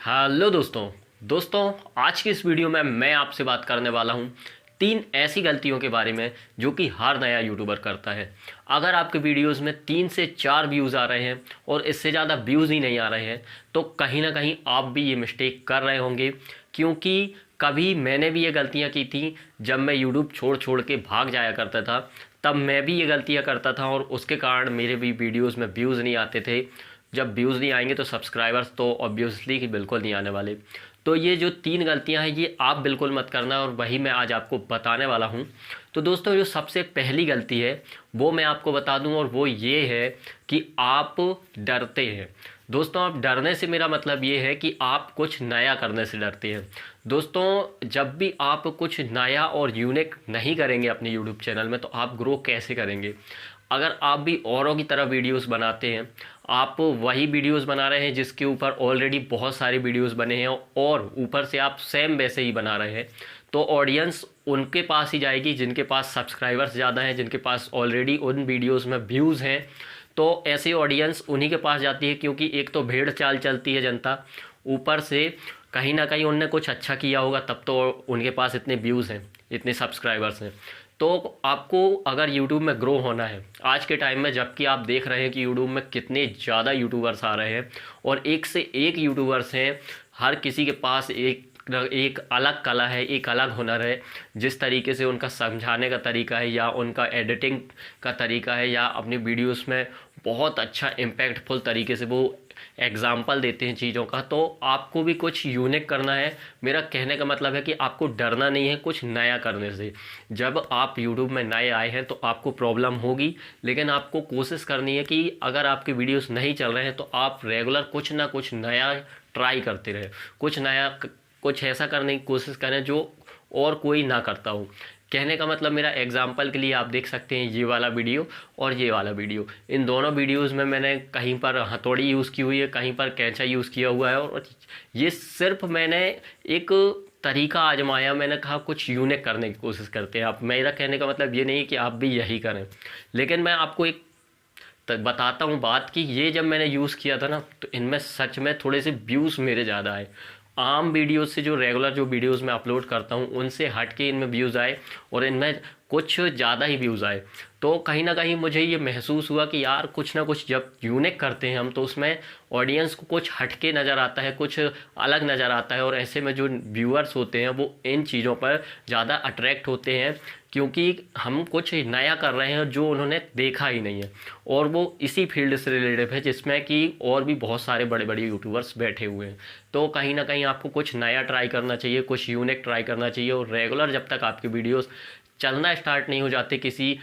Hello दोस्तों आज की इस वीडियो में मैं आपसे बात करने वाला हूं 3 ऐसी गलतियों के बारे में जो कि हर नया यूट्यूबर करता है। अगर आपके वीडियोस में 3 से 4 व्यूज़ आ रहे हैं और इससे ज़्यादा व्यूज़ ही नहीं आ रहे हैं तो कहीं ना कहीं आप भी ये मिस्टेक कर रहे होंगे, क्योंकि कभी मैंने भी ये गलतियाँ की थी। जब मैं यूट्यूब छोड़ छोड़ के भाग जाया करता था तब मैं भी ये गलतियाँ करता था और उसके कारण मेरे भी वीडियोज़ में व्यूज़ नहीं आते थे। जब व्यूज़ नहीं आएंगे तो सब्सक्राइबर्स तो ऑब्वियसली कि बिल्कुल नहीं आने वाले। तो ये जो 3 गलतियां हैं ये आप बिल्कुल मत करना और वही मैं आज आपको बताने वाला हूं। तो दोस्तों जो सबसे पहली गलती है वो मैं आपको बता दूं और वो ये है कि आप डरते हैं। दोस्तों आप डरने से मेरा मतलब ये है कि आप कुछ नया करने से डरते हैं। दोस्तों जब भी आप कुछ नया और यूनिक नहीं करेंगे अपने यूट्यूब चैनल में तो आप ग्रो कैसे करेंगे। अगर आप भी औरों की तरह वीडियोस बनाते हैं, आप वही वीडियोस बना रहे हैं जिसके ऊपर ऑलरेडी बहुत सारे वीडियोस बने हैं और ऊपर से आप सेम वैसे ही बना रहे हैं, तो ऑडियंस उनके पास ही जाएगी जिनके पास सब्सक्राइबर्स ज़्यादा हैं, जिनके पास ऑलरेडी उन वीडियोस में व्यूज़ हैं। तो ऐसे ऑडियंस उन्हीं के पास जाती है, क्योंकि एक तो भेड़ चाल चलती है जनता, ऊपर से कहीं ना कहीं उनने कुछ अच्छा किया होगा तब तो उनके पास इतने व्यूज़ हैं, इतने सब्सक्राइबर्स हैं। तो आपको अगर यूट्यूब में ग्रो होना है आज के टाइम में, जबकि आप देख रहे हैं कि यूट्यूब में कितने ज़्यादा यूट्यूबर्स आ रहे हैं और एक से एक यूट्यूबर्स हैं, हर किसी के पास एक अलग कला है, एक अलग हुनर है। जिस तरीके से उनका समझाने का तरीका है या उनका एडिटिंग का तरीका है या अपनी वीडियोस में बहुत अच्छा इम्पैक्टफुल तरीके से वो एग्जाम्पल देते हैं चीज़ों का, तो आपको भी कुछ यूनिक करना है। मेरा कहने का मतलब है कि आपको डरना नहीं है कुछ नया करने से। जब आप यूट्यूब में नए आए हैं तो आपको प्रॉब्लम होगी, लेकिन आपको कोशिश करनी है कि अगर आपके वीडियोस नहीं चल रहे हैं तो आप रेगुलर कुछ ना कुछ नया ट्राई करते रहे, कुछ नया कुछ ऐसा करने की कोशिश करें जो और कोई ना करता हो। कहने का मतलब मेरा एग्जाम्पल के लिए आप देख सकते हैं ये वाला वीडियो और ये वाला वीडियो। इन दोनों वीडियोस में मैंने कहीं पर हथौड़ी यूज़ की हुई है, कहीं पर कैंचा यूज़ किया हुआ है, और ये सिर्फ मैंने एक तरीका आजमाया। मैंने कहा कुछ यूनिक करने की कोशिश करते हैं आप। मेरा कहने का मतलब ये नहीं कि आप भी यही करें, लेकिन मैं आपको एक बताता हूँ बात कि ये जब मैंने यूज़ किया था ना तो इनमें सच में थोड़े से व्यूज़ मेरे ज़्यादा आए। आम वीडियोस से जो रेगुलर जो वीडियोस मैं अपलोड करता हूँ उनसे हट के इनमें व्यूज़ आए और इनमें कुछ ज़्यादा ही व्यूज़ आए। तो कहीं ना कहीं मुझे ये महसूस हुआ कि यार कुछ ना कुछ जब यूनिक करते हैं हम तो उसमें ऑडियंस को कुछ हटके नज़र आता है, कुछ अलग नज़र आता है, और ऐसे में जो व्यूअर्स होते हैं वो इन चीज़ों पर ज़्यादा अट्रैक्ट होते हैं, क्योंकि हम कुछ नया कर रहे हैं जो उन्होंने देखा ही नहीं है और वो इसी फील्ड से रिलेटेड है जिसमें कि और भी बहुत सारे बड़े बड़े यूट्यूबर्स बैठे हुए हैं। तो कहीं ना कहीं आपको कुछ नया ट्राई करना चाहिए, कुछ यूनिक ट्राई करना चाहिए, और रेगुलर जब तक आपकी वीडियोस चलना स्टार्ट नहीं हो जाते किसी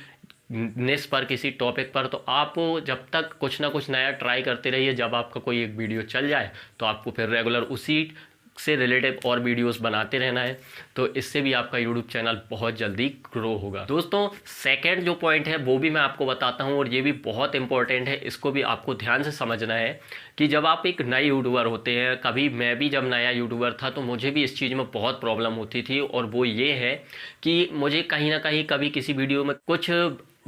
निश पर, किसी टॉपिक पर, तो आप जब तक कुछ ना कुछ नया ट्राई करते रहिए। जब आपका कोई एक वीडियो चल जाए तो आपको फिर रेगुलर उसी से रिलेटेड और वीडियोस बनाते रहना है, तो इससे भी आपका यूट्यूब चैनल बहुत जल्दी ग्रो होगा। दोस्तों सेकंड जो पॉइंट है वो भी मैं आपको बताता हूं और ये भी बहुत इंपॉर्टेंट है, इसको भी आपको ध्यान से समझना है कि जब आप एक नए यूट्यूबर होते हैं, कभी मैं भी जब नया यूट्यूबर था तो मुझे भी इस चीज़ में बहुत प्रॉब्लम होती थी, और वो ये है कि मुझे कहीं ना कहीं कभी किसी वीडियो में कुछ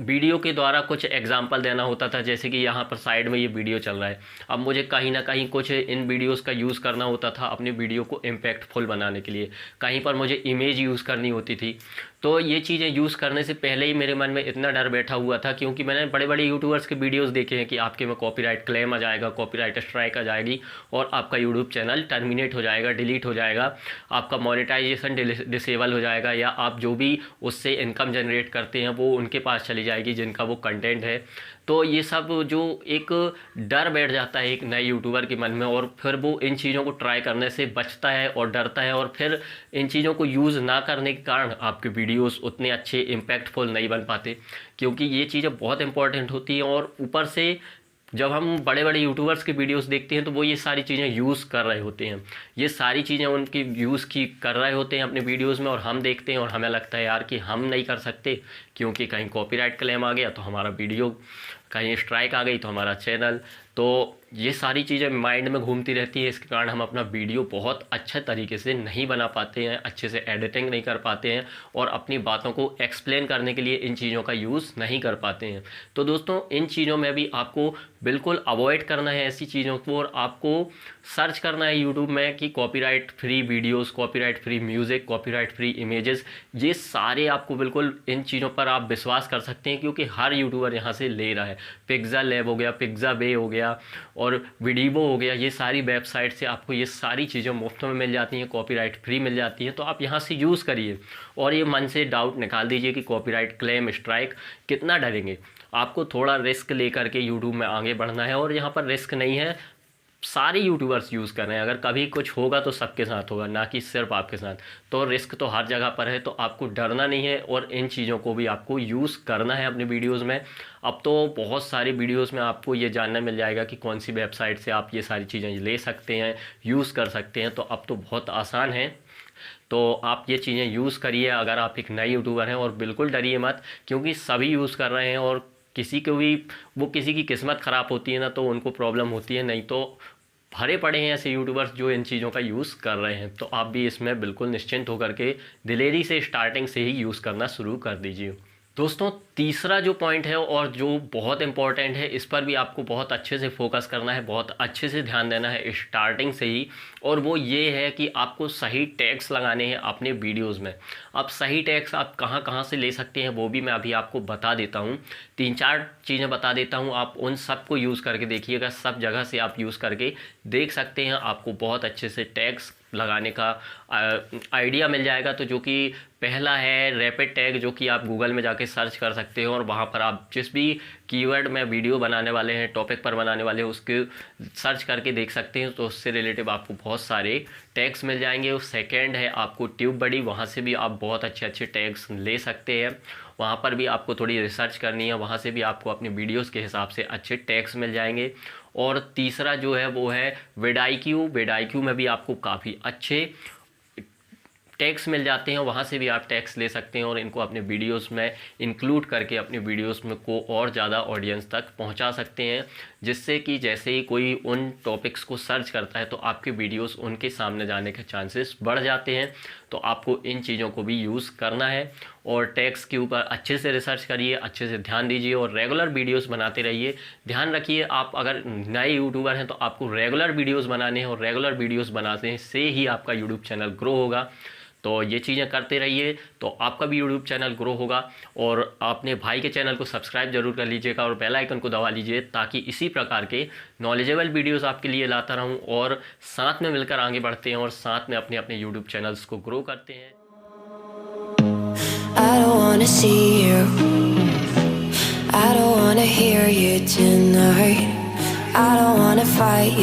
वीडियो के द्वारा कुछ एग्जाम्पल देना होता था, जैसे कि यहाँ पर साइड में ये वीडियो चल रहा है। अब मुझे कहीं ना कहीं कुछ इन वीडियोस का यूज़ करना होता था अपनी वीडियो को इम्पैक्टफुल बनाने के लिए, कहीं पर मुझे इमेज यूज़ करनी होती थी। तो ये चीज़ें यूज़ करने से पहले ही मेरे मन में इतना डर बैठा हुआ था, क्योंकि मैंने बड़े बड़े यूट्यूबर्स के वीडियोस देखे हैं कि आपके में कॉपीराइट क्लेम आ जाएगा, कॉपीराइट स्ट्राइक आ जाएगी और आपका यूट्यूब चैनल टर्मिनेट हो जाएगा, डिलीट हो जाएगा, आपका मोनेटाइजेशन डिसेबल हो जाएगा, या आप जो भी उससे इनकम जनरेट करते हैं वो उनके पास चली जाएगी जिनका वो कंटेंट है। तो ये सब जो एक डर बैठ जाता है एक नए यूट्यूबर के मन में, और फिर वो इन चीज़ों को ट्राई करने से बचता है और डरता है, और फिर इन चीज़ों को यूज़ ना करने के कारण आपके वीडियोस उतने अच्छे इम्पैक्टफुल नहीं बन पाते, क्योंकि ये चीज़ें बहुत इंपॉर्टेंट होती हैं। और ऊपर से जब हम बड़े बड़े यूट्यूबर्स के वीडियोस देखते हैं तो वो ये सारी चीज़ें यूज़ कर रहे होते हैं, ये सारी चीज़ें उनकी यूज़ की कर रहे होते हैं अपने वीडियोस में, और हम देखते हैं और हमें लगता है यार कि हम नहीं कर सकते, क्योंकि कहीं कॉपीराइट क्लेम आ गया तो हमारा वीडियो, कहीं स्ट्राइक आ गई तो हमारा चैनल। तो ये सारी चीज़ें माइंड में घूमती रहती है, इसके कारण हम अपना वीडियो बहुत अच्छे तरीके से नहीं बना पाते हैं, अच्छे से एडिटिंग नहीं कर पाते हैं और अपनी बातों को एक्सप्लेन करने के लिए इन चीज़ों का यूज़ नहीं कर पाते हैं। तो दोस्तों इन चीज़ों में भी आपको बिल्कुल अवॉइड करना है ऐसी चीज़ों को, और आपको सर्च करना है यूट्यूब में कि copyright free videos, copyright free music, copyright free images, ये सारे आपको बिल्कुल इन चीज़ों पर आप विश्वास कर सकते हैं क्योंकि हर यूट्यूबर यहाँ से ले रहा है। पिक्सा लैब हो गया, पिक्सा बे हो गया और वीडियो हो गया, ये सारी वेबसाइट से आपको ये सारी चीज़ें मुफ्त में मिल जाती हैं, कॉपीराइट फ्री मिल जाती हैं। तो आप यहाँ से यूज़ करिए और ये मन से डाउट निकाल दीजिए कि कॉपीराइट क्लेम, स्ट्राइक, कितना डरेंगे। आपको थोड़ा रिस्क लेकर के यूट्यूब में आगे बढ़ना है और यहाँ पर रिस्क नहीं है, सारे यूट्यूबर्स यूज़ कर रहे हैं। अगर कभी कुछ होगा तो सबके साथ होगा, ना कि सिर्फ आपके साथ। तो रिस्क तो हर जगह पर है, तो आपको डरना नहीं है और इन चीज़ों को भी आपको यूज़ करना है अपनी वीडियोज़ में। अब तो बहुत सारी वीडियोज़ में आपको ये जानना मिल जाएगा कि कौन सी वेबसाइट से आप ये सारी चीज़ें ले सकते हैं, यूज़ कर सकते हैं। तो अब तो बहुत आसान है, तो आप ये चीज़ें यूज़ करिए अगर आप एक नए यूट्यूबर हैं। और बिल्कुल डरिए मत, क्योंकि सभी यूज़ कर रहे हैं और किसी को भी वो किसी की किस्मत ख़राब होती है ना, तो उनको प्रॉब्लम होती है, नहीं तो भरे पड़े हैं ऐसे यूट्यूबर्स जो इन चीज़ों का यूज़ कर रहे हैं। तो आप भी इसमें बिल्कुल निश्चिंत होकर के दिलेरी से स्टार्टिंग से ही यूज़ करना शुरू कर दीजिए। दोस्तों तीसरा जो पॉइंट है और जो बहुत इंपॉर्टेंट है, इस पर भी आपको बहुत अच्छे से फोकस करना है, बहुत अच्छे से ध्यान देना है स्टार्टिंग से ही, और वो ये है कि आपको सही टैग्स लगाने हैं अपने वीडियोस में। अब सही टैग्स आप कहाँ कहाँ से ले सकते हैं वो भी मैं अभी आपको बता देता हूँ। 3-4 चीज़ें बता देता हूँ, आप उन सब को यूज़ करके देखिएगा, सब जगह से आप यूज़ करके देख सकते हैं, आपको बहुत अच्छे से टैग्स लगाने का आइडिया मिल जाएगा। तो जो कि पहला है रैपिड टैग, जो कि आप गूगल में जाके सर्च कर सकते हो और वहाँ पर आप जिस भी कीवर्ड में वीडियो बनाने वाले हैं, टॉपिक पर बनाने वाले हैं, उसके सर्च करके देख सकते हैं। तो उससे रिलेटिव आपको बहुत सारे टैग्स मिल जाएंगे। और सेकेंड है आपको ट्यूब बडी, वहाँ से भी आप बहुत अच्छे अच्छे टैग्स ले सकते हैं। वहाँ पर भी आपको थोड़ी रिसर्च करनी है, वहाँ से भी आपको अपनी वीडियोस के हिसाब से अच्छे टैग्स मिल जाएंगे। और तीसरा जो है वो है विडाईक्यू। विडाईक्यू में भी आपको काफ़ी अच्छे टैग्स मिल जाते हैं, वहाँ से भी आप टैग्स ले सकते हैं और इनको अपने वीडियोस में इंक्लूड करके अपने वीडियोस में को और ज़्यादा ऑडियंस तक पहुँचा सकते हैं, जिससे कि जैसे ही कोई उन टॉपिक्स को सर्च करता है तो आपके वीडियोस उनके सामने जाने के चांसेस बढ़ जाते हैं। तो आपको इन चीज़ों को भी यूज़ करना है और टैग्स के ऊपर अच्छे से रिसर्च करिए, अच्छे से ध्यान दीजिए और रेगुलर वीडियोस बनाते रहिए। ध्यान रखिए, आप अगर नए यूट्यूबर हैं तो आपको रेगुलर वीडियोस बनाने हैं और रेगुलर वीडियोस बनाने से ही आपका यूट्यूब चैनल ग्रो होगा। तो ये चीज़ें करते रहिए तो आपका भी यूट्यूब चैनल ग्रो होगा। और अपने भाई के चैनल को सब्सक्राइब जरूर कर लीजिएगा और बेल आइकन को दबा लीजिए, ताकि इसी प्रकार के नॉलेजेबल वीडियोस आपके लिए लाता रहूं और साथ में मिलकर आगे बढ़ते हैं और साथ में अपने अपने यूट्यूब चैनल्स को ग्रो करते हैं। I don't wanna see you. I don't wanna hear you tonight. I don't wanna fight you.